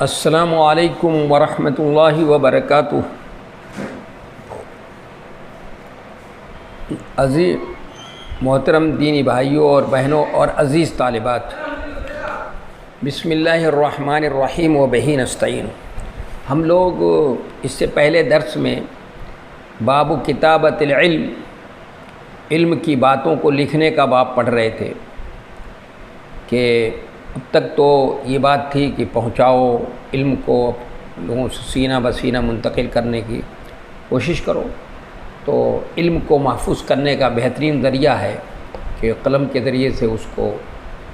السلام علیکم ورحمۃ اللہ وبرکاتہ۔ عزیز محترم دینی بھائیوں اور بہنوں اور عزیز طالبات، بسم اللہ الرحمن الرحیم وبہ نستعین۔ ہم لوگ اس سے پہلے درس میں باب کتابت العلم، علم کی باتوں کو لکھنے کا باب پڑھ رہے تھے کہ اب تک تو یہ بات تھی کہ پہنچاؤ علم کو، لوگوں سے سینہ بسینہ منتقل کرنے کی کوشش کرو۔ تو علم کو محفوظ کرنے کا بہترین ذریعہ ہے کہ قلم کے ذریعے سے اس کو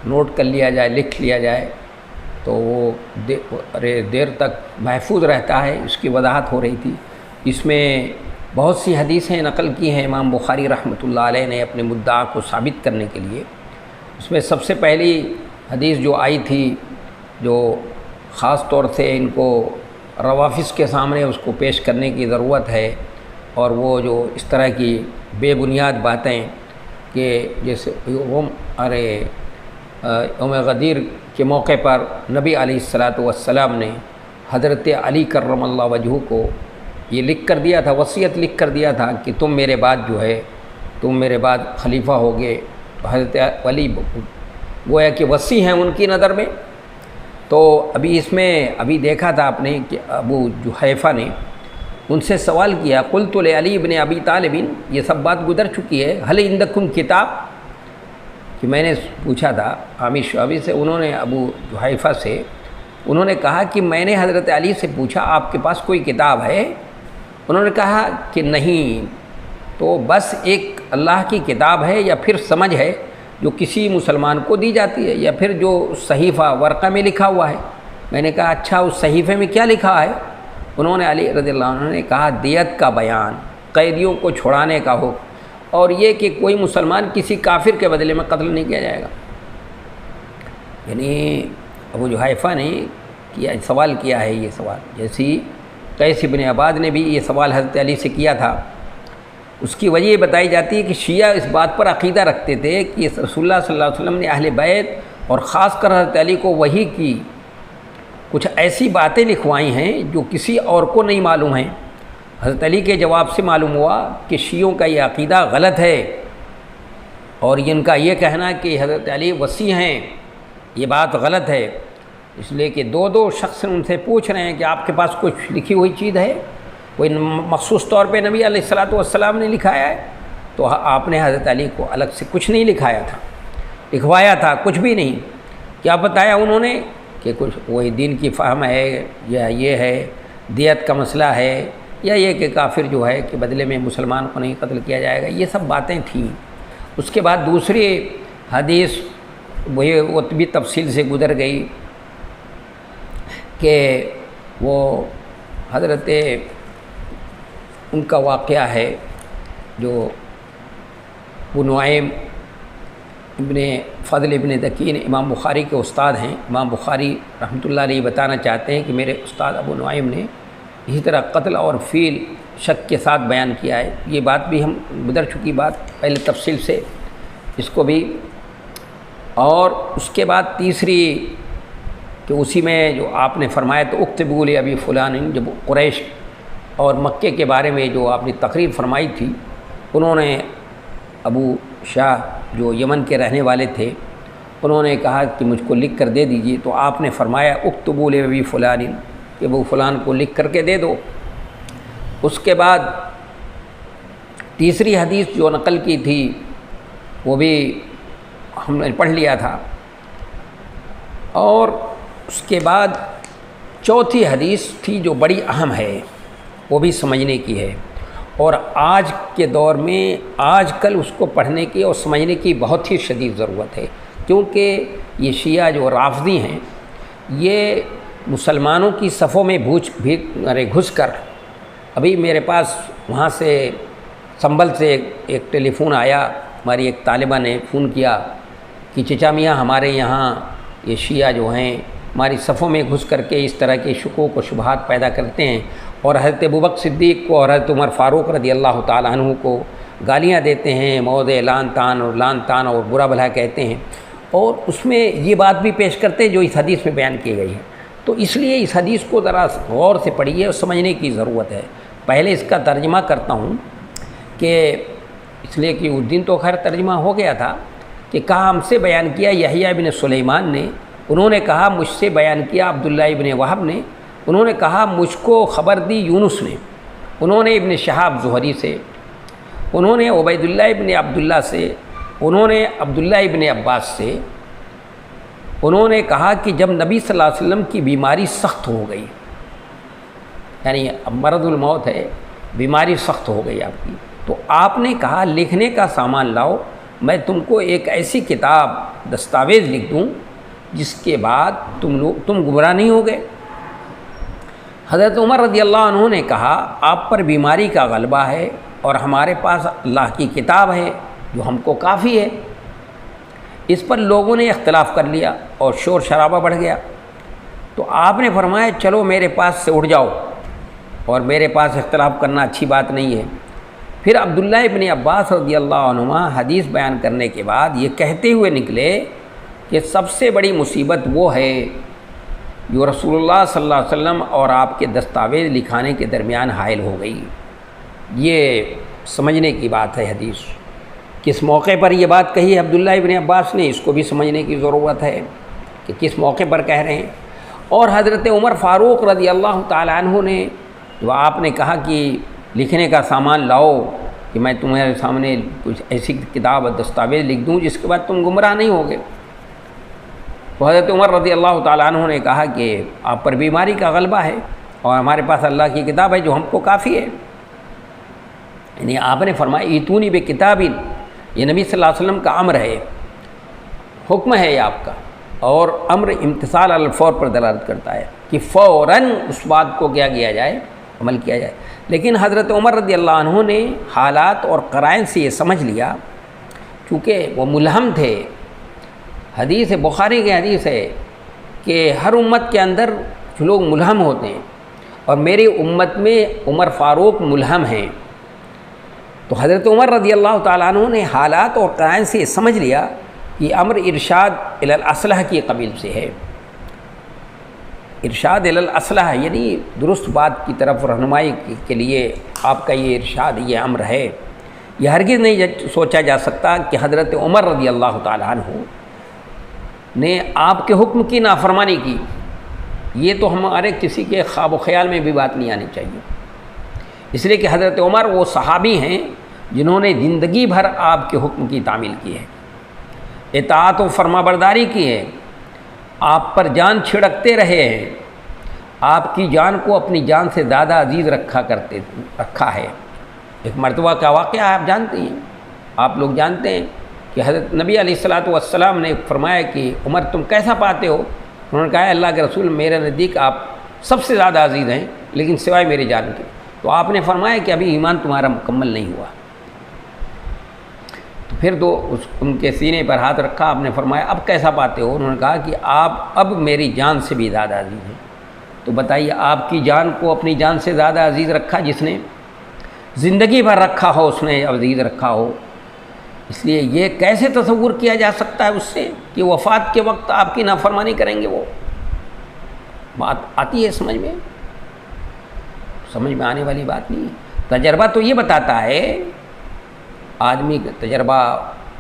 نوٹ کر لیا جائے، لکھ لیا جائے، تو وہ دیر تک محفوظ رہتا ہے۔ اس کی وضاحت ہو رہی تھی۔ اس میں بہت سی حدیثیں نقل کی ہیں امام بخاری رحمۃ اللہ علیہ نے اپنے مدعا کو ثابت کرنے کے لیے۔ اس میں سب سے پہلی حدیث جو آئی تھی، جو خاص طور سے ان کو روافض کے سامنے اس کو پیش کرنے کی ضرورت ہے، اور وہ جو اس طرح کی بے بنیاد باتیں کہ جیسے یوم غدیر کے موقع پر نبی علیہ الصلاۃ نے حضرت علی کرم اللہ وجہہ کو یہ لکھ کر دیا تھا، وصیت لکھ کر دیا تھا کہ تم میرے بعد خلیفہ ہوگے۔ تو حضرت علی گویا کہ وصی ہیں ان کی نظر میں۔ تو ابھی دیکھا تھا آپ نے کہ ابو جحیفہ نے ان سے سوال کیا، قلت لعلی بن ابی طالب، یہ سب بات گزر چکی ہے، هل عندکم کتاب، کہ میں نے پوچھا تھا عامر شعبی سے، انہوں نے ابو جحیفہ سے انہوں نے کہا کہ میں نے حضرت علی سے پوچھا آپ کے پاس کوئی کتاب ہے؟ انہوں نے کہا کہ نہیں، تو بس ایک اللہ کی کتاب ہے یا پھر سمجھ ہے جو کسی مسلمان کو دی جاتی ہے، یا پھر جو صحیفہ ورقہ میں لکھا ہوا ہے۔ میں نے کہا اچھا، اس صحیفے میں کیا لکھا ہے؟ انہوں نے علی رضی اللہ عنہ نے کہا دیت کا بیان، قیدیوں کو چھڑانے کا حکم، اور یہ کہ کوئی مسلمان کسی کافر کے بدلے میں قتل نہیں کیا جائے گا۔ یعنی ابو جحیفہ نے سوال کیا ہے، یہ سوال جیسی قیس بن عباد نے بھی یہ سوال حضرت علی سے کیا تھا۔ اس کی وجہ یہ بتائی جاتی ہے کہ شیعہ اس بات پر عقیدہ رکھتے تھے کہ رسول اللہ صلی اللہ علیہ وسلم نے اہل بیت اور خاص کر حضرت علی کو وحی کی کچھ ایسی باتیں لکھوائی ہیں جو کسی اور کو نہیں معلوم ہیں۔ حضرت علی کے جواب سے معلوم ہوا کہ شیعوں کا یہ عقیدہ غلط ہے، اور ان کا یہ کہنا کہ حضرت علی وصی ہیں، یہ بات غلط ہے، اس لیے کہ دو شخص ان سے پوچھ رہے ہیں کہ آپ کے پاس کچھ لکھی ہوئی چیز ہے، کوئی مخصوص طور پہ نبی علیہ السلام نے لکھایا ہے؟ تو آپ نے حضرت علی کو الگ سے کچھ نہیں لکھوایا تھا، کچھ بھی نہیں۔ کیا بتایا انہوں نے کہ کچھ وہی دین کی فہم ہے، یا یہ ہے دیت کا مسئلہ ہے، یا یہ کہ کافر جو ہے کہ بدلے میں مسلمان کو نہیں قتل کیا جائے گا، یہ سب باتیں تھیں۔ اس کے بعد دوسری حدیث وہ بھی تفصیل سے گزر گئی کہ وہ حضرت ان کا واقعہ ہے جو ابو نعیم ابن فضل ابن دکین امام بخاری کے استاد ہیں۔ امام بخاری رحمۃ اللہ علیہ بتانا چاہتے ہیں کہ میرے استاد ابو نعیم نے اسی طرح قتل اور فیل شک کے ساتھ بیان کیا ہے۔ یہ بات بھی ہم گزر چکی بات پہلے تفصیل سے، اس کو بھی۔ اور اس کے بعد تیسری کہ اسی میں جو آپ نے فرمایا تو اکتبوا لابی فلان، جب قریش اور مکے کے بارے میں جو آپ نے تقریر فرمائی تھی، انہوں نے ابو شاہ جو یمن کے رہنے والے تھے، انہوں نے کہا کہ مجھ کو لکھ کر دے دیجیے، تو آپ نے فرمایا اکتبوا لابی فلان، کہ وہ فلان کو لکھ کر کے دے دو۔ اس کے بعد تیسری حدیث جو نقل کی تھی وہ بھی ہم نے پڑھ لیا تھا، اور اس کے بعد چوتھی حدیث تھی جو بڑی اہم ہے، وہ بھی سمجھنے کی ہے، اور آج کے دور میں آج کل اس کو پڑھنے کی اور سمجھنے کی بہت ہی شدید ضرورت ہے، کیونکہ یہ شیعہ جو رافضی ہیں، یہ مسلمانوں کی صفوں میں گھس کر، ابھی میرے پاس وہاں سے سنبھل سے ایک ٹیلی فون آیا، ہماری ایک طالبہ نے فون کیا کہ چچا میاں ہمارے یہاں یہ شیعہ جو ہیں ہماری صفوں میں گھس کر کے اس طرح کے شکوک و شبہات پیدا کرتے ہیں، اور حضرت ابوبکر صدیق کو اور حضرت عمر فاروق رضی اللہ تعالیٰ عنہ کو گالیاں دیتے ہیں، موضع لعن تان اور برا بھلا کہتے ہیں، اور اس میں یہ بات بھی پیش کرتے ہیں جو اس حدیث میں بیان کی گئی ہے۔ تو اس لیے اس حدیث کو ذرا غور سے پڑھیے اور سمجھنے کی ضرورت ہے۔ پہلے اس کا ترجمہ کرتا ہوں کہ اس لیے کہ اس دن تو خیر ترجمہ ہو گیا تھا کہ کہا ہم سے بیان کیا یحییٰ ابن سلیمان نے، انہوں نے کہا مجھ سے بیان کیا عبداللہ ابن وہب نے، انہوں نے کہا مجھ کو خبر دی یونس نے، انہوں نے ابن شہاب زہری سے، انہوں نے عبید اللہ ابن عبداللہ سے، انہوں نے عبداللہ ابن عباس سے، انہوں نے کہا کہ جب نبی صلی اللہ علیہ وسلم کی بیماری سخت ہو گئی، یعنی اب مرض الموت ہے، بیماری سخت ہو گئی آپ کی، تو آپ نے کہا لکھنے کا سامان لاؤ، میں تم کو ایک ایسی کتاب دستاویز لکھ دوں جس کے بعد تم گمراہ نہیں ہوگے۔ حضرت عمر رضی اللہ عنہ نے کہا آپ پر بیماری کا غلبہ ہے اور ہمارے پاس اللہ کی کتاب ہے جو ہم کو کافی ہے۔ اس پر لوگوں نے اختلاف کر لیا اور شور شرابہ بڑھ گیا، تو آپ نے فرمایا چلو میرے پاس سے اٹھ جاؤ، اور میرے پاس اختلاف کرنا اچھی بات نہیں ہے۔ پھر عبداللہ ابن عباس رضی اللہ عنہما حدیث بیان کرنے کے بعد یہ کہتے ہوئے نکلے کہ سب سے بڑی مصیبت وہ ہے جو رسول اللہ صلی اللہ علیہ وسلم اور آپ کے دستاویز لکھانے کے درمیان حائل ہو گئی۔ یہ سمجھنے کی بات ہے حدیث، کس موقع پر یہ بات کہی ہے عبداللہ ابن عباس نے، اس کو بھی سمجھنے کی ضرورت ہے کہ کس موقع پر کہہ رہے ہیں۔ اور حضرت عمر فاروق رضی اللہ تعالیٰ عنہ نے جو آپ نے کہا کہ لکھنے کا سامان لاؤ کہ میں تمہارے سامنے کچھ ایسی کتاب دستاویز لکھ دوں جس کے بعد تم گمراہ نہیں ہوگے، تو حضرت عمر رضی اللہ تعالیٰ عنہ نے کہا کہ آپ پر بیماری کا غلبہ ہے اور ہمارے پاس اللہ کی کتاب ہے جو ہم کو کافی ہے۔ یعنی آپ نے فرمایا ایتونی بے کتاب، یہ نبی صلی اللہ علیہ وسلم کا امر ہے، حکم ہے یہ آپ کا، اور امر امتثال علی الفور پر دلالت کرتا ہے کہ فوراً اس بات کو کیا کیا جائے، عمل کیا جائے۔ لیکن حضرت عمر رضی اللہ عنہ نے حالات اور قرائن سے یہ سمجھ لیا، چونکہ وہ ملہم تھے، حدیث بخاری کی حدیث ہے کہ ہر امت کے اندر جو لوگ ملہم ہوتے ہیں، اور میری امت میں عمر فاروق ملہم ہیں، تو حضرت عمر رضی اللہ تعالیٰ عنہ نے حالات اور قرائن سے یہ سمجھ لیا کہ امر ارشاد الی الاصلح کی قبیل سے ہے۔ ارشاد الی الاصلح یعنی درست بات کی طرف رہنمائی کے لیے آپ کا یہ ارشاد، یہ امر ہے۔ یہ ہرگز نہیں سوچا جا سکتا کہ حضرت عمر رضی اللہ تعالیٰ عنہ نے آپ کے حکم کی نافرمانی کی، یہ تو ہمارے کسی کے خواب و خیال میں بھی بات نہیں آنی چاہیے، اس لیے کہ حضرت عمر وہ صحابی ہیں جنہوں نے زندگی بھر آپ کے حکم کی تعمیل کی ہے، اطاعت و فرما برداری کی ہے، آپ پر جان چھڑکتے رہے ہیں، آپ کی جان کو اپنی جان سے زیادہ عزیز رکھا ہے۔ ایک مرتبہ کا واقعہ آپ جانتے ہیں، آپ لوگ جانتے ہیں کہ حضرت نبی علیہ الصلاۃ والسلام نے فرمایا کہ عمر تم کیسا پاتے ہو؟ انہوں نے کہا اللہ کے رسول میرے نزدیک آپ سب سے زیادہ عزیز ہیں لیکن سوائے میرے جان کے۔ تو آپ نے فرمایا کہ ابھی ایمان تمہارا مکمل نہیں ہوا۔ تو پھر ان کے سینے پر ہاتھ رکھا، آپ نے فرمایا اب کیسا پاتے ہو؟ انہوں نے کہا کہ آپ اب میری جان سے بھی زیادہ عزیز ہیں۔ تو بتائیے آپ کی جان کو اپنی جان سے زیادہ عزیز رکھا جس نے زندگی بھر رکھا ہو، اس نے عزیز رکھا ہو۔ اس لیے یہ کیسے تصور کیا جا سکتا ہے اس سے کہ وفات کے وقت آپ کی نافرمانی کریں گے؟ وہ بات آتی ہے سمجھ میں؟ سمجھ میں آنے والی بات نہیں ہے۔ تجربہ تو یہ بتاتا ہے، آدمی کا تجربہ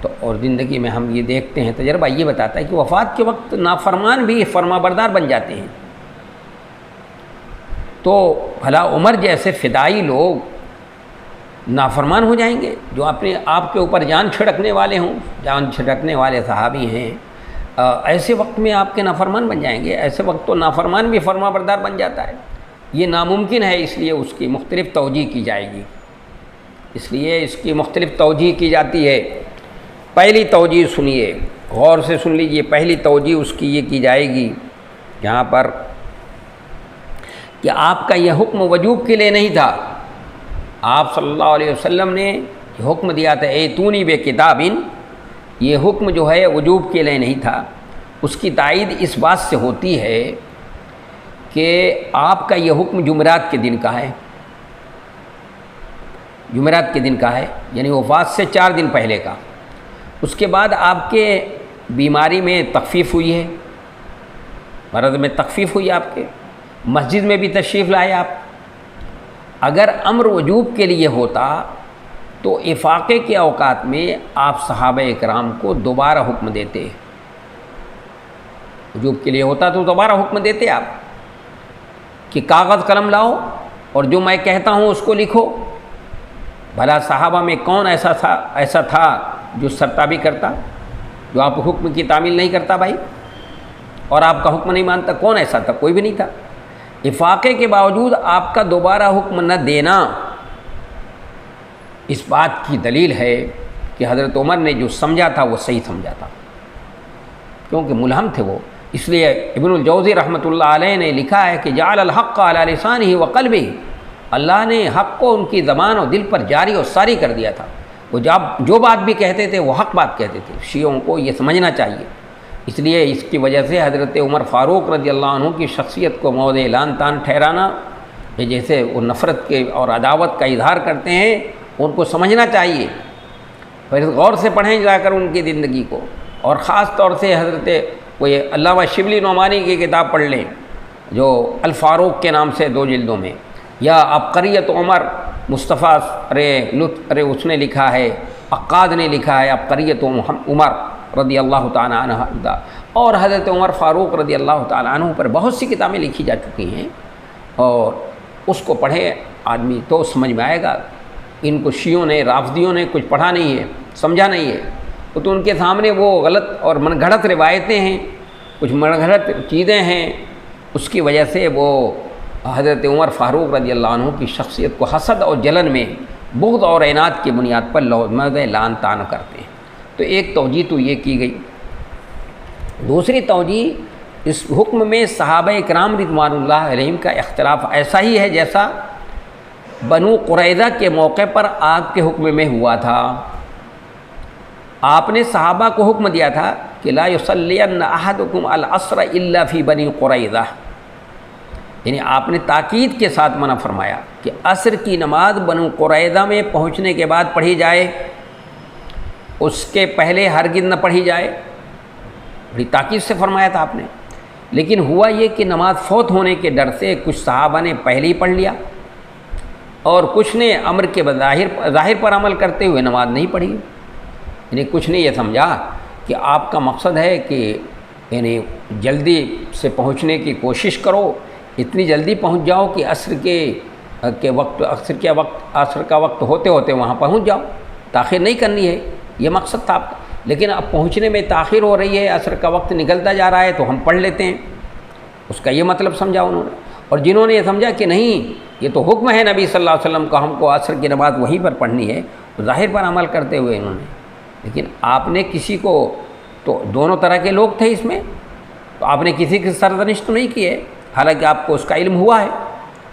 تو اور زندگی میں ہم یہ دیکھتے ہیں، تجربہ یہ بتاتا ہے کہ وفات کے وقت نافرمان بھی فرما بردار بن جاتے ہیں۔ تو بھلا عمر جیسے فدائی لوگ نافرمان ہو جائیں گے جو اپنے آپ کے اوپر جان چھڑکنے والے ہوں، جان چھڑکنے والے صحابی ہیں، ایسے وقت میں آپ کے نافرمان بن جائیں گے؟ ایسے وقت تو نافرمان بھی فرما بردار بن جاتا ہے۔ یہ ناممکن ہے، اس لیے اس کی مختلف توجیہ کی جائے گی، اس لیے اس کی مختلف توجیہ کی جاتی ہے۔ پہلی توجیہ سنیے، غور سے سن لیجیے، پہلی توجیہ اس کی یہ کی جائے گی یہاں پر کہ آپ کا یہ حکم وجوب کے لیے نہیں تھا۔ آپ صلی اللہ علیہ وسلم نے حکم دیا تھا ایتونی بے کتابن، یہ حکم جو ہے وجوب کے لیے نہیں تھا۔ اس کی تائید اس بات سے ہوتی ہے کہ آپ کا یہ حکم جمعرات کے دن کا ہے، جمعرات کے دن کا ہے، یعنی وفات سے 4 دن پہلے کا۔ اس کے بعد آپ کے بیماری میں تخفیف ہوئی ہے، مرض میں تخفیف ہوئی آپ کے، مسجد میں بھی تشریف لائے آپ۔ اگر امر وجوب کے لیے ہوتا تو افاقے کے اوقات میں آپ صحابہ اکرام کو دوبارہ حکم دیتے، وجوب کے لیے ہوتا تو دوبارہ حکم دیتے آپ کہ کاغذ قلم لاؤ اور جو میں کہتا ہوں اس کو لکھو۔ بھلا صحابہ میں کون ایسا تھا جو سرتابی کرتا، جو آپ حکم کی تعمیل نہیں کرتا بھائی، اور آپ کا حکم نہیں مانتا؟ کون ایسا تھا؟ کوئی بھی نہیں تھا۔ افاقے کے باوجود آپ کا دوبارہ حکم نہ دینا اس بات کی دلیل ہے کہ حضرت عمر نے جو سمجھا تھا وہ صحیح سمجھا تھا، کیونکہ ملہم تھے وہ۔ اس لیے ابن الجوزی رحمۃ اللہ علیہ نے لکھا ہے کہ جعل الحق علی لسانہ وقلبہ، اللہ نے حق کو ان کی زبان اور دل پر جاری اور ساری کر دیا تھا۔ وہ جو بات بھی کہتے تھے وہ حق بات کہتے تھے۔ شیعوں کو یہ سمجھنا چاہیے۔ اس لیے اس کی وجہ سے حضرت عمر فاروق رضی اللہ عنہ کی شخصیت کو موضع لعن طعن ٹھہرانا، یہ جیسے وہ نفرت کے اور عداوت کا اظہار کرتے ہیں، ان کو سمجھنا چاہیے، پھر غور سے پڑھیں جا کر ان کی زندگی کو، اور خاص طور سے حضرت وہ یہ علامہ شبلی نعمانی کی کتاب پڑھ لیں جو الفاروق کے نام سے 2 جلدوں میں، یا عبقریت عمر مصطفیٰ اس نے لکھا ہے، عقاد نے لکھا ہے عبقریت عمر رضی اللہ تعالیٰ عنہ، اور حضرت عمر فاروق رضی اللہ تعالیٰ عنہ پر بہت سی کتابیں لکھی جا چکی ہیں، اور اس کو پڑھے آدمی تو سمجھ میں آئے گا۔ ان کو شیعوں نے، رافضیوں نے کچھ پڑھا نہیں ہے، سمجھا نہیں ہے، تو ان کے سامنے وہ غلط اور من گھڑت روایتیں ہیں، کچھ من گھڑت چیزیں ہیں، اس کی وجہ سے وہ حضرت عمر فاروق رضی اللہ عنہ کی شخصیت کو حسد اور جلن میں بغض اور عناد کی بنیاد پر موضع لعن طعن کرتے ہیں۔ تو ایک توجیہ تو یہ کی گئی۔ دوسری توجیہ، اس حکم میں صحابہ اکرام رضوان اللہ علیہم کا اختلاف ایسا ہی ہے جیسا بنو قریظہ کے موقع پر آگ کے حکم میں ہوا تھا۔ آپ نے صحابہ کو حکم دیا تھا کہ لا یصلین احدکم العصر الا فی بنی قریظہ، یعنی آپ نے تاکید کے ساتھ منع فرمایا کہ عصر کی نماز بنو قریظہ میں پہنچنے کے بعد پڑھی جائے، اس کے پہلے ہرگز نہ پڑھی جائے، بڑی تاکید سے فرمایا تھا آپ نے۔ لیکن ہوا یہ کہ نماز فوت ہونے کے ڈر سے کچھ صحابہ نے پہلے ہی پڑھ لیا، اور کچھ نے امر کے ظاہر پر عمل کرتے ہوئے نماز نہیں پڑھی، یعنی کچھ نے یہ سمجھا کہ آپ کا مقصد ہے کہ یعنی جلدی سے پہنچنے کی کوشش کرو، اتنی جلدی پہنچ جاؤ کہ عصر کا وقت ہوتے ہوتے وہاں پہنچ جاؤ، تاخیر نہیں کرنی ہے، یہ مقصد تھا آپ کا۔ لیکن اب پہنچنے میں تاخیر ہو رہی ہے، عصر کا وقت نکلتا جا رہا ہے تو ہم پڑھ لیتے ہیں، اس کا یہ مطلب سمجھا انہوں نے۔ اور جنہوں نے یہ سمجھا کہ نہیں، یہ تو حکم ہے نبی صلی اللہ علیہ وسلم کا، ہم کو عصر کی نماز وہیں پر پڑھنی ہے، ظاہر پر عمل کرتے ہوئے انہوں نے، لیکن آپ نے کسی کو، تو دونوں طرح کے لوگ تھے اس میں، تو آپ نے کسی کی سرزنش تو نہیں کی ہے، حالانکہ آپ کو اس کا علم ہوا ہے،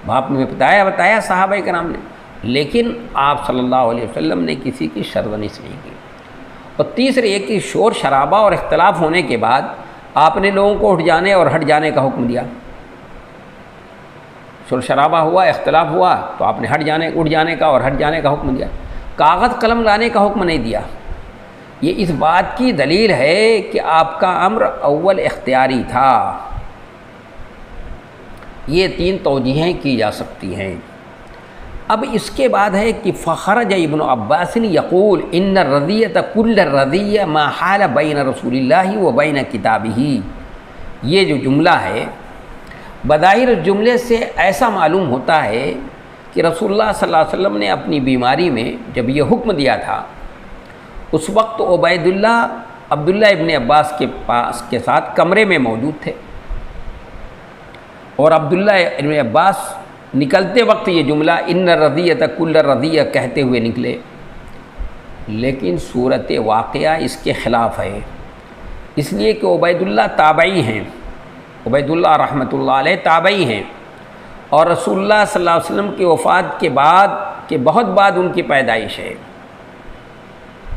آپ نے بتایا صحابہ کرام نے، لیکن آپ صلی اللہ علیہ وسلم نے کسی کی سرزنش نہیں کی۔ اور تیسرے یہ کہ شور شرابہ اور اختلاف ہونے کے بعد آپ نے لوگوں کو اٹھ جانے اور ہٹ جانے کا حکم دیا۔ شور شرابہ ہوا، اختلاف ہوا، تو آپ نے اٹھ جانے کا اور ہٹ جانے کا حکم دیا، کاغذ قلم لانے کا حکم نہیں دیا۔ یہ اس بات کی دلیل ہے کہ آپ کا امر اول اختیاری تھا۔ یہ 3 توجیہیں کی جا سکتی ہیں۔ اب اس کے بعد ہے کہ فخرج ابن عباس یقول ان الرضیۃ کل الرضیہ ما حال بین رسول اللہ و بین کتابہ، یہ جو جملہ ہے بظاہر اس جملے سے ایسا معلوم ہوتا ہے کہ رسول اللہ صلی اللہ علیہ وسلم نے اپنی بیماری میں جب یہ حکم دیا تھا، اس وقت عبداللہ ابن عباس کے ساتھ کمرے میں موجود تھے، اور عبداللہ ابن عباس نکلتے وقت یہ جملہ ان الرضیۃ کل الرضیہ کہتے ہوئے نکلے، لیکن صورت واقعہ اس کے خلاف ہے، اس لیے کہ عبید اللہ تابعی ہیں، عبید اللہ رحمۃ اللہ علیہ تابعی ہیں، اور رسول اللہ صلی اللہ علیہ وسلم کی وفات کے بعد کہ بہت بعد ان کی پیدائش ہے۔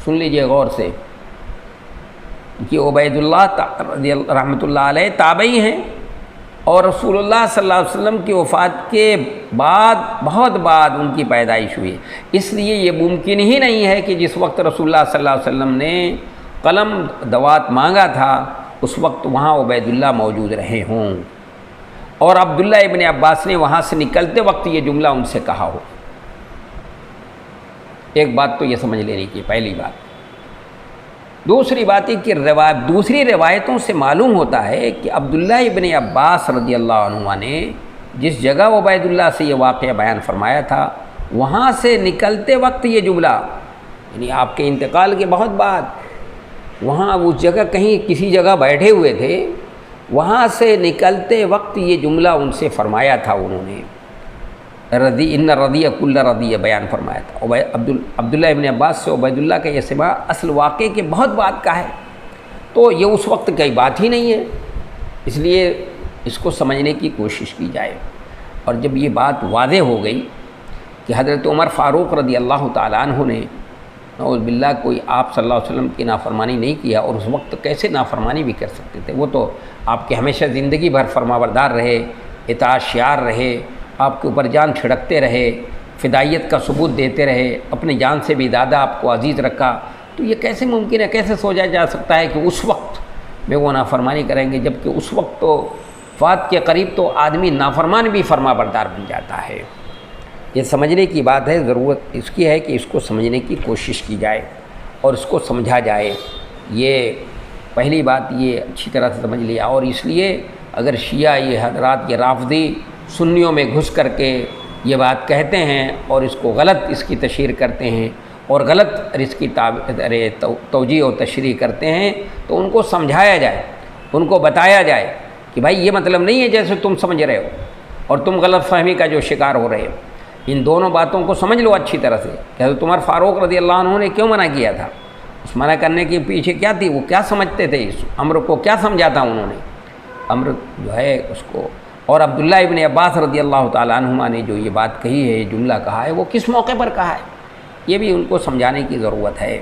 سن لیجئے غور سے کہ عبید اللہ رحمۃ اللہ علیہ تابعی ہیں، اور رسول اللہ صلی اللہ علیہ وسلم کی وفات کے بعد بہت بعد ان کی پیدائش ہوئی، اس لیے یہ ممکن ہی نہیں ہے کہ جس وقت رسول اللہ صلی اللہ علیہ وسلم نے قلم دوات مانگا تھا اس وقت وہاں عبیداللہ موجود رہے ہوں اور عبداللہ ابن عباس نے وہاں سے نکلتے وقت یہ جملہ ان سے کہا ہو۔ ایک بات تو یہ سمجھ لینی کی پہلی بات۔ دوسری بات یہ کہ دوسری روایتوں سے معلوم ہوتا ہے کہ عبداللہ ابن عباس رضی اللہ عنہ نے جس جگہ عبیداللہ سے یہ واقعہ بیان فرمایا تھا وہاں سے نکلتے وقت یہ جملہ، یعنی آپ کے انتقال کے بہت بعد وہاں اس جگہ کہیں کسی جگہ بیٹھے ہوئے تھے، وہاں سے نکلتے وقت یہ جملہ ان سے فرمایا تھا انہوں نے، ان رضی کل رضی بیان فرمایا تھا۔ عبداللہ ابن عباس سے عبیداللہ کا یہ سماع اصل واقعے کے بہت بعد کا ہے، تو یہ اس وقت کی بات ہی نہیں ہے، اس لیے اس کو سمجھنے کی کوشش کی جائے۔ اور جب یہ بات واضح ہو گئی کہ حضرت عمر فاروق رضی اللہ تعالیٰ عنہ نے نعوذ باللہ کوئی آپ صلی اللہ علیہ وسلم کی نافرمانی نہیں کیا، اور اس وقت کیسے نافرمانی بھی کر سکتے تھے، وہ تو آپ کے ہمیشہ زندگی بھر فرمانبردار رہے، اطاعت شعار رہے، آپ کے اوپر جان چھڑکتے رہے، فدائیت کا ثبوت دیتے رہے، اپنی جان سے بھی زیادہ آپ کو عزیز رکھا، تو یہ کیسے ممکن ہے، کیسے سوچا جا سکتا ہے کہ اس وقت میں وہ نافرمانی کریں گے، جبکہ اس وقت تو وفات کے قریب تو آدمی نافرمان بھی فرمانبردار بن جاتا ہے۔ یہ سمجھنے کی بات ہے، ضرورت اس کی ہے کہ اس کو سمجھنے کی کوشش کی جائے اور اس کو سمجھا جائے۔ یہ پہلی بات یہ اچھی طرح سے سمجھ لیا۔ اور اس لیے اگر شیعہ یہ حضرات یہ رافضی سنیوں میں گھس کر کے یہ بات کہتے ہیں اور اس کو غلط اس کی تشہیر کرتے ہیں اور غلط اس کی توجیہ و تشریح کرتے ہیں، تو ان کو سمجھایا جائے، ان کو بتایا جائے کہ بھائی یہ مطلب نہیں ہے جیسے تم سمجھ رہے ہو اور تم غلط فہمی کا جو شکار ہو رہے ہو۔ ان دونوں باتوں کو سمجھ لو اچھی طرح سے کہ حضرت عمر فاروق رضی اللہ عنہ نے کیوں منع کیا تھا، اس منع کرنے کے پیچھے کیا تھی، وہ کیا سمجھتے تھے، اس امر کو کیا سمجھا تھا انہوں نے، امر جو ہے اس کو۔ اور عبداللہ ابن عباس رضی اللہ تعالیٰ عنہما نے جو یہ بات کہی ہے، یہ جملہ کہا ہے، وہ کس موقع پر کہا ہے، یہ بھی ان کو سمجھانے کی ضرورت ہے۔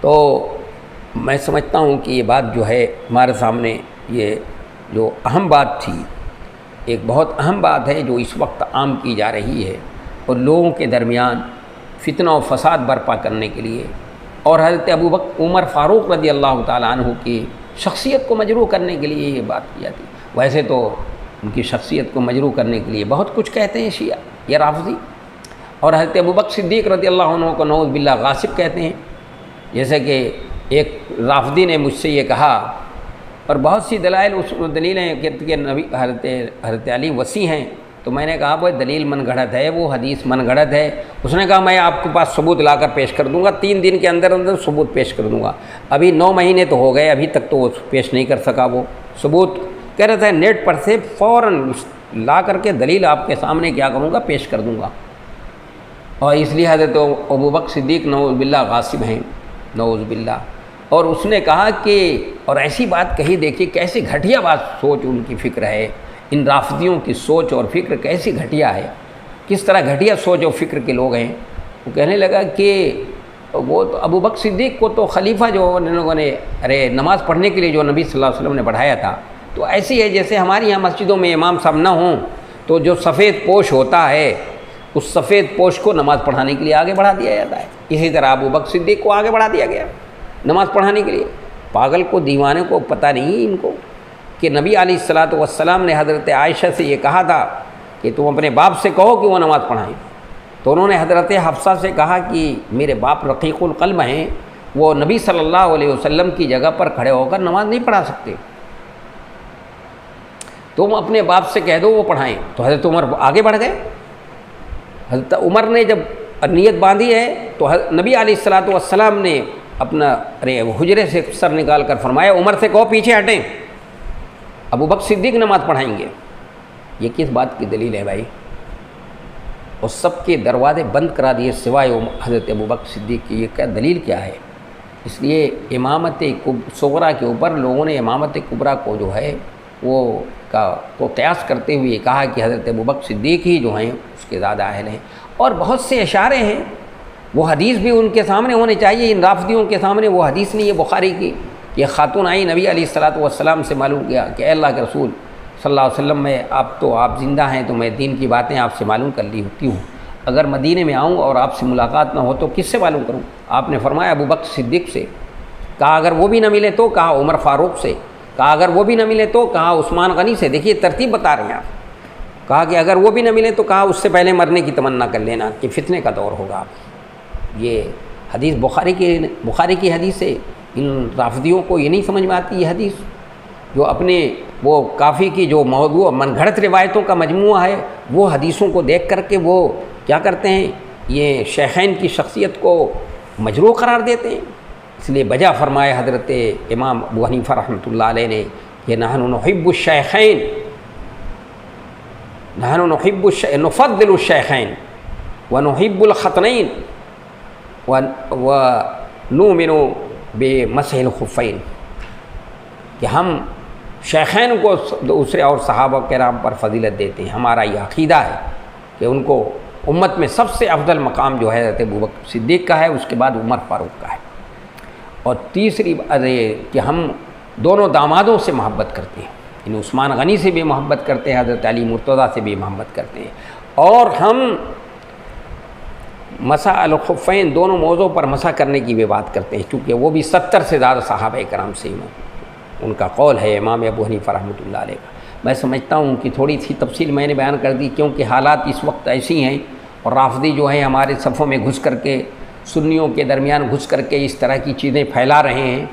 تو میں سمجھتا ہوں کہ یہ بات جو ہے ہمارے سامنے یہ جو اہم بات تھی، ایک بہت اہم بات ہے جو اس وقت عام کی جا رہی ہے اور لوگوں کے درمیان فتنہ و فساد برپا کرنے کے لیے، اور حضرت عمر فاروق رضی اللہ تعالیٰ عنہ کی شخصیت کو مجروح کرنے کے لیے یہ بات کی جاتی ہے۔ ویسے تو ان کی شخصیت کو مجروح کرنے کے لیے بہت کچھ کہتے ہیں شیعہ یا رافضی، اور حضرت ابوبکر صدیق رضی اللہ عنہ کو نعوذ باللہ غاصب کہتے ہیں، جیسے کہ ایک رافضی نے مجھ سے یہ کہا، اور بہت سی دلیلیں کہ نبی حضرت علی وصی ہیں، تو میں نے کہا بھائی دلیل من گھڑت ہے، وہ حدیث من گھڑت ہے۔ اس نے کہا میں آپ کے پاس ثبوت لا کر پیش کر دوں گا، 3 دن کے اندر اندر ثبوت پیش کر دوں گا۔ ابھی 9 مہینے تو ہو گئے، ابھی تک تو وہ پیش نہیں کر سکا وہ ثبوت۔ کہہ رہا تھا نیٹ پر سے فوراً لا کر کے دلیل آپ کے سامنے کیا کروں گا، پیش کر دوں گا۔ اور اس لیے حضرت ابوبکر صدیق نعوذ باللہ غاصب ہیں، نعوذ باللہ۔ اور اس نے کہا کہ اور ایسی بات کہی، دیکھیے کیسی گھٹیا بات سوچ ان کی فکر ہے، ان رافضیوں کی سوچ اور فکر کیسی گھٹیا ہے، کس طرح گھٹیا سوچ اور فکر کے لوگ ہیں۔ وہ کہنے لگا کہ وہ تو ابوبکر صدیق کو تو خلیفہ جو ان لوگوں نے نماز پڑھنے کے لیے جو نبی صلی اللہ علیہ وسلم نے بڑھایا تھا، تو ایسی ہے جیسے ہمارے یہاں مسجدوں میں امام صاحب نہ ہوں تو جو سفید پوش ہوتا ہے اس سفید پوش کو نماز پڑھانے کے لیے آگے بڑھا دیا جاتا ہے، اسی طرح ابوبکر صدیق کو آگے بڑھا دیا گیا نماز پڑھانے کے لیے۔ پاگل کو، دیوانے کو پتہ نہیں ان کو کہ نبی علیہ الصلاۃ والسلام نے حضرت عائشہ سے یہ کہا تھا کہ تم اپنے باپ سے کہو کہ وہ نماز پڑھائیں، تو انہوں نے حضرت حفصہ سے کہا کہ میرے باپ رقیق القلب ہیں، وہ نبی صلی اللہ علیہ وسلم کی جگہ پر کھڑے ہو کر نماز نہیں پڑھا سکتے، تم اپنے باپ سے کہہ دو وہ پڑھائیں۔ تو حضرت عمر آگے بڑھ گئے۔ حضرت عمر نے جب نیت باندھی ہے تو نبی علیہ الصلاۃ والسلام نے اپنا حجرے سے سر نکال کر فرمایا عمر سے کہو پیچھے ہٹیں، ابوبکر صدیق نماز پڑھائیں گے۔ یہ کس بات کی دلیل ہے بھائی؟ اور سب کے دروازے بند کرا دیے سوائے حضرت ابوبکر صدیق کی، یہ کیا دلیل کیا ہے؟ اس لیے امامت صغرا کے اوپر لوگوں نے امامت کبریٰ کو جو ہے وہ کو قیاس کرتے ہوئے کہا کہ حضرت ابوبکر صدیق ہی جو ہیں اس کے زیادہ اہل ہیں، اور بہت سے اشارے ہیں، وہ حدیث بھی ان کے سامنے ہونے چاہیے، ان رافضیوں کے سامنے وہ حدیث نہیں ہے بخاری کی، یہ خاتون آئی نبی علیہ الصلاۃ والسلام سے معلوم کیا کہ اے اللہ کے رسول صلی اللہ علیہ وسلم، میں آپ زندہ ہیں تو میں دین کی باتیں آپ سے معلوم کر لی ہوتی ہوں، اگر مدینے میں آؤں اور آپ سے ملاقات نہ ہو تو کس سے معلوم کروں؟ آپ نے فرمایا ابوبکر صدیق سے، کہا اگر وہ بھی نہ ملے تو، کہا عمر فاروق سے، کہا اگر وہ بھی نہ ملے تو، کہا عثمان غنی سے۔ دیکھیے ترتیب بتا رہے ہیں آپ، کہا کہ اگر وہ بھی نہ ملے تو کہا اس سے پہلے مرنے کی تمنا کر لینا کہ فتنے کا دور ہوگا۔ یہ حدیث بخاری کی حدیث ہے۔ ان رافضیوں کو یہ نہیں سمجھ میں آتی یہ حدیث، جو اپنے وہ کافی کی جو موضوع من گھڑت روایتوں کا مجموعہ ہے، وہ حدیثوں کو دیکھ کر کے وہ کیا کرتے ہیں، یہ شیخین کی شخصیت کو مجروح قرار دیتے ہیں۔ اس لیے بجا فرمائے حضرت امام ابو حنیفہ رحمۃ اللہ علیہ نے کہ نحن نحب الشیخین، نحن نفضل الشیخین ونحب الخطنین ونؤمن بمسح الخفین، کہ ہم شیخین کو دوسرے اور صحابہ کرام پر فضیلت دیتے ہیں۔ ہمارا یہ عقیدہ ہے کہ ان کو امت میں سب سے افضل مقام جو ہے حضرت ابوبکر صدیق کا ہے، اس کے بعد عمر فاروق کا ہے۔ اور تیسری بات یہ کہ ہم دونوں دامادوں سے محبت کرتے ہیں، یعنی عثمان غنی سے بھی محبت کرتے ہیں، حضرت علی مرتضیٰ سے بھی محبت کرتے ہیں، اور ہم مسح الخفین دونوں موضوع پر مسح کرنے کی بھی بات کرتے ہیں، چونکہ وہ بھی 70 سے زیادہ صحابہ کرام سے ان کا قول ہے امام ابو حنیفہ رحمۃ اللہ علیہ کا۔ میں سمجھتا ہوں کہ تھوڑی سی تفصیل میں نے بیان کر دی، کیونکہ حالات اس وقت ایسی ہیں اور رافضی جو ہیں ہمارے صفوں میں گھس کر کے، سنیوں کے درمیان گھس کر کے اس طرح کی چیزیں پھیلا رہے ہیں،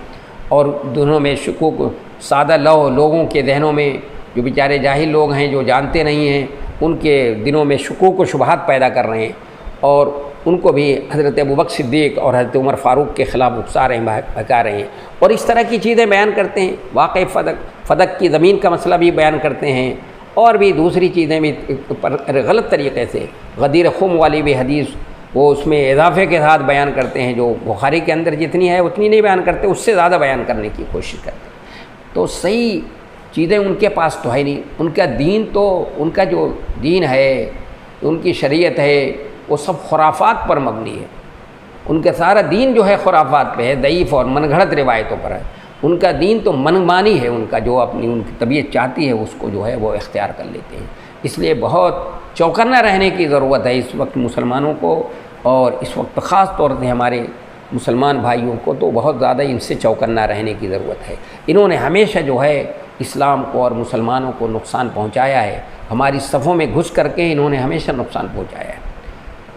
اور دونوں میں شکوک سادہ لوگوں کے ذہنوں میں، جو بیچارے جاہل لوگ ہیں جو جانتے نہیں ہیں، ان کے دلوں میں شکوک و شبہات پیدا کر رہے ہیں، اور ان کو بھی حضرت ابوبکر صدیق اور حضرت عمر فاروق کے خلاف اکسا رہے ہیں، بھکا رہے ہیں، اور اس طرح کی چیزیں بیان کرتے ہیں۔ واقع فدق کی زمین کا مسئلہ بھی بیان کرتے ہیں، اور بھی دوسری چیزیں بھی غلط طریقے سے، غدیر خم والی بھی حدیث وہ اس میں اضافے کے ساتھ بیان کرتے ہیں، جو بخاری کے اندر جتنی ہے اتنی نہیں بیان کرتے، اس سے زیادہ بیان کرنے کی کوشش کرتے ہیں۔ تو صحیح چیزیں ان کے پاس تو ہے نہیں، ان کا دین تو، ان کا جو دین ہے، ان کی شریعت ہے، وہ سب خرافات پر مبنی ہے۔ ان کا سارا دین جو ہے خرافات پہ ہے، ضعیف اور من گھڑت روایتوں پر ہے۔ ان کا دین تو من مانی ہے، ان کا جو ان کی طبیعت چاہتی ہے اس کو جو ہے وہ اختیار کر لیتے ہیں۔ اس لیے بہت چوکنا رہنے کی ضرورت ہے اس وقت مسلمانوں کو، اور اس وقت خاص طور سے ہمارے مسلمان بھائیوں کو تو بہت زیادہ ان سے چوکنا رہنے کی ضرورت ہے۔ انہوں نے ہمیشہ جو ہے اسلام کو اور مسلمانوں کو نقصان پہنچایا ہے، ہماری صفوں میں گھس کر کے انہوں نے ہمیشہ نقصان پہنچایا ہے،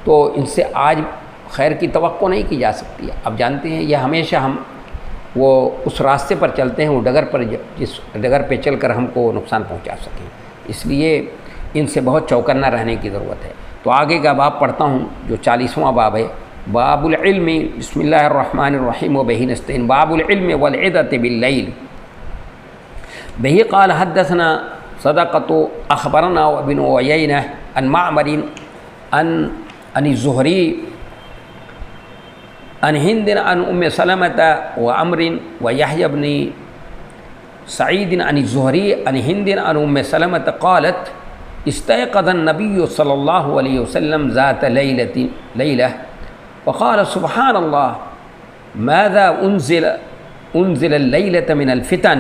تو ان سے آج خیر کی توقع نہیں کی جا سکتی۔ اب جانتے ہیں یہ ہمیشہ ہم وہ اس راستے پر چلتے ہیں، وہ ڈگر پر، جس ڈگر پہ چل کر ہم کو نقصان پہنچا سکیں، اس لیے ان سے بہت چوکنا رہنے کی ضرورت ہے۔ تو آگے کا باب پڑھتا ہوں جو 40واں باب ہے، باب العلم، بسم اللہ الرحمن الرحیم وبہ نستعین، باب العلم والعدۃ باللیل۔ بہ قال حدثنا صدقۃ اخبرنا ابن عیینہ عن معمر عن الزہری عن ہند عن ام سلمۃ وعمر ویحیی بن سعید عن الزہری عن ہند عن ام سلمۃ قالت استيقظ النبي صلى الله عليه وسلم ذات ليلة وقال سبحان الله ماذا أنزل الليلة من الفتن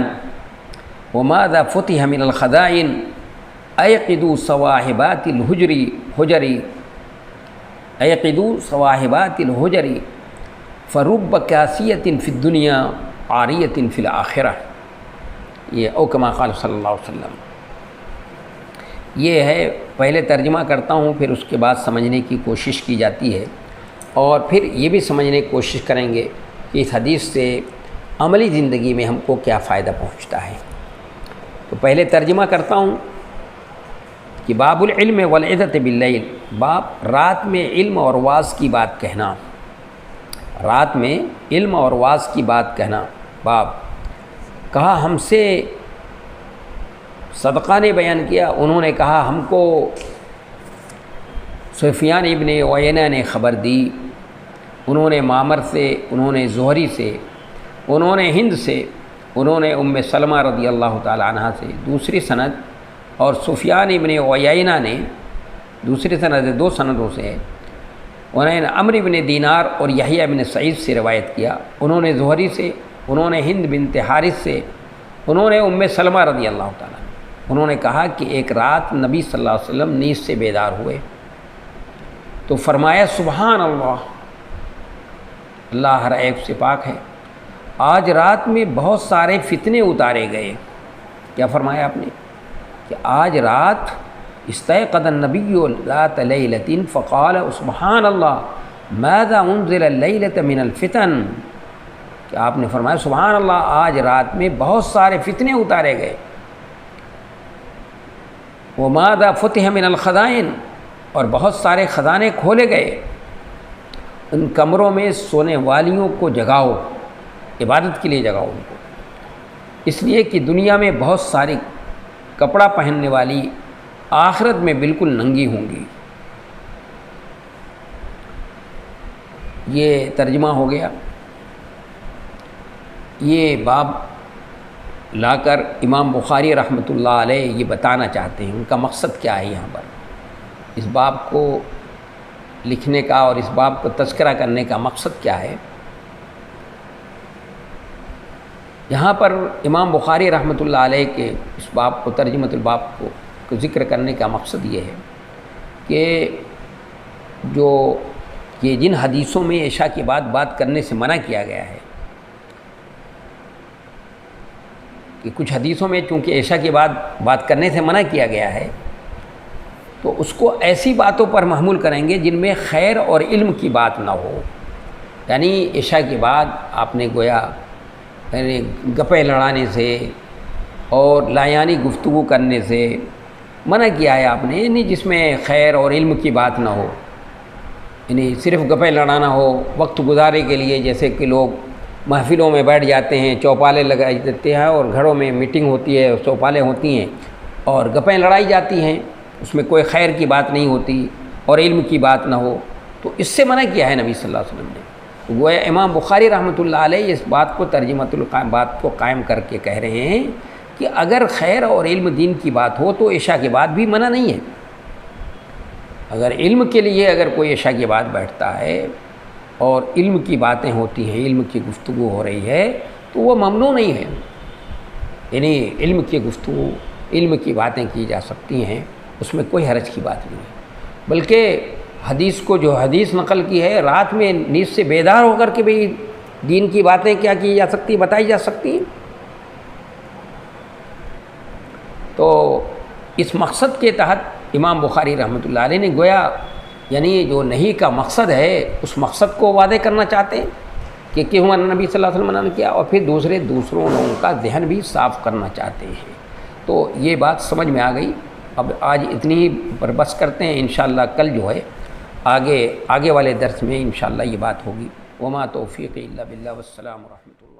وماذا فتح من الخزائن أيقظوا صواحبات الهجر فرب كاسية في الدنيا عارية في الآخرة، یہ او کما قال صلی اللہ علیہ وسلم۔ یہ ہے، پہلے ترجمہ کرتا ہوں، پھر اس کے بعد سمجھنے کی کوشش کی جاتی ہے، اور پھر یہ بھی سمجھنے کی کوشش کریں گے کہ اس حدیث سے عملی زندگی میں ہم کو کیا فائدہ پہنچتا ہے۔ تو پہلے ترجمہ کرتا ہوں کہ باب العلم والعظۃ باللیل، باب رات میں علم اور واعظ کی بات کہنا، رات میں علم اور واعظ کی بات کہنا۔ باب کہا ہم سے صدقہ نے بیان کیا، انہوں نے کہا ہم کو سفیان ابن عیینہ نے خبر دی، انہوں نے معمر سے، انہوں نے زہری سے، انہوں نے ہند سے، انہوں نے ام سلمہ رضی اللہ تعالی عنہ سے، دوسری سند، اور سفیان ابن عیینہ نے دوسری سند، دو سندوں سے، انہوں نے عمرو بن دینار اور یحییٰ بن سعید سے روایت کیا، انہوں نے زہری سے، انہوں نے ہند بنت حارث سے، انہوں نے ام سلمہ رضی اللہ تعالیٰ، انہوں نے کہا کہ ایک رات نبی صلی اللہ علیہ وسلم نیند سے بیدار ہوئے تو فرمایا سبحان اللہ، اللہ ہر عیب سے پاک ہے، آج رات میں بہت سارے فتنے اتارے گئے. کیا فرمایا آپ نے کہ آج رات استيقظ النبی ذات لیلۃ فقال سبحان اللہ ماذا انزل اللیلۃ من الفتن. کہ آپ نے فرمایا سبحان اللہ آج رات میں بہت سارے فتنے اتارے گئے. وماذا فتح من الخزائن، اور بہت سارے خزانے کھولے گئے. ان کمروں میں سونے والیوں کو جگاؤ، عبادت کے لیے جگاؤ ان کو، اس لیے کہ دنیا میں بہت ساری کپڑا پہننے والی آخرت میں بالکل ننگی ہوں گی. یہ ترجمہ ہو گیا. یہ باب لا کر امام بخاری رحمۃ اللہ علیہ یہ بتانا چاہتے ہیں ان کا مقصد کیا ہے. یہاں پر اس باب کو لکھنے کا اور اس باب کو تذکرہ کرنے کا مقصد کیا ہے. یہاں پر امام بخاری رحمۃ اللہ علیہ کے اس باب کو ترجمۃ الباب کو ذکر کرنے کا مقصد یہ ہے کہ جو یہ جن حدیثوں میں عشاء کے بعد بات کرنے سے منع کیا گیا ہے، کہ کچھ حدیثوں میں چونکہ عشاء کے بعد بات کرنے سے منع کیا گیا ہے تو اس کو ایسی باتوں پر محمول کریں گے جن میں خیر اور علم کی بات نہ ہو. یعنی عشاء کے بعد آپ نے گویا یعنی گپے لڑانے سے اور لایانی گفتگو کرنے سے منع کیا ہے آپ نے، یعنی جس میں خیر اور علم کی بات نہ ہو. یعنی صرف گپے لڑانا ہو وقت گزارے کے لیے، جیسے کہ لوگ محفلوں میں بیٹھ جاتے ہیں، چوپالے لگائی دیتے ہیں اور گھروں میں میٹنگ ہوتی ہے، چوپالے ہوتی ہیں اور گپیں لڑائی جاتی ہیں، اس میں کوئی خیر کی بات نہیں ہوتی اور علم کی بات نہ ہو. تو اس سے منع کیا ہے نبی صلی اللہ علیہ وسلم نے. گویا امام بخاری رحمۃ اللہ علیہ اس بات کو ترجمۃ بات کو قائم کر کے کہہ رہے ہیں کہ اگر خیر اور علم دین کی بات ہو تو عشاء کے بعد بھی منع نہیں ہے. اگر علم کے لیے اگر کوئی عشاء کے بعد بیٹھتا ہے اور علم کی باتیں ہوتی ہیں، علم کی گفتگو ہو رہی ہے تو وہ ممنوع نہیں ہے. یعنی علم کی گفتگو، علم کی باتیں کی جا سکتی ہیں، اس میں کوئی حرج کی بات نہیں ہے. بلکہ حدیث کو جو حدیث نقل کی ہے، رات میں نیند سے بیدار ہو کر کے بھی دین کی باتیں کیا کی جا سکتی، بتائی جا سکتی ہیں. تو اس مقصد کے تحت امام بخاری رحمۃ اللہ علیہ نے گویا یعنی جو نہیں کا مقصد ہے اس مقصد کو واضح کرنا چاہتے ہیں کہ کیوں نبی صلی اللہ علیہ وسلم نے کیا، اور پھر دوسروں لوگوں کا ذہن بھی صاف کرنا چاہتے ہیں. تو یہ بات سمجھ میں آ گئی. اب آج اتنی ہی پر بس کرتے ہیں. انشاءاللہ کل جو ہے آگے والے درس میں انشاءاللہ یہ بات ہوگی. وما توفیق الا باللہ والسلام ورحمۃ اللہ.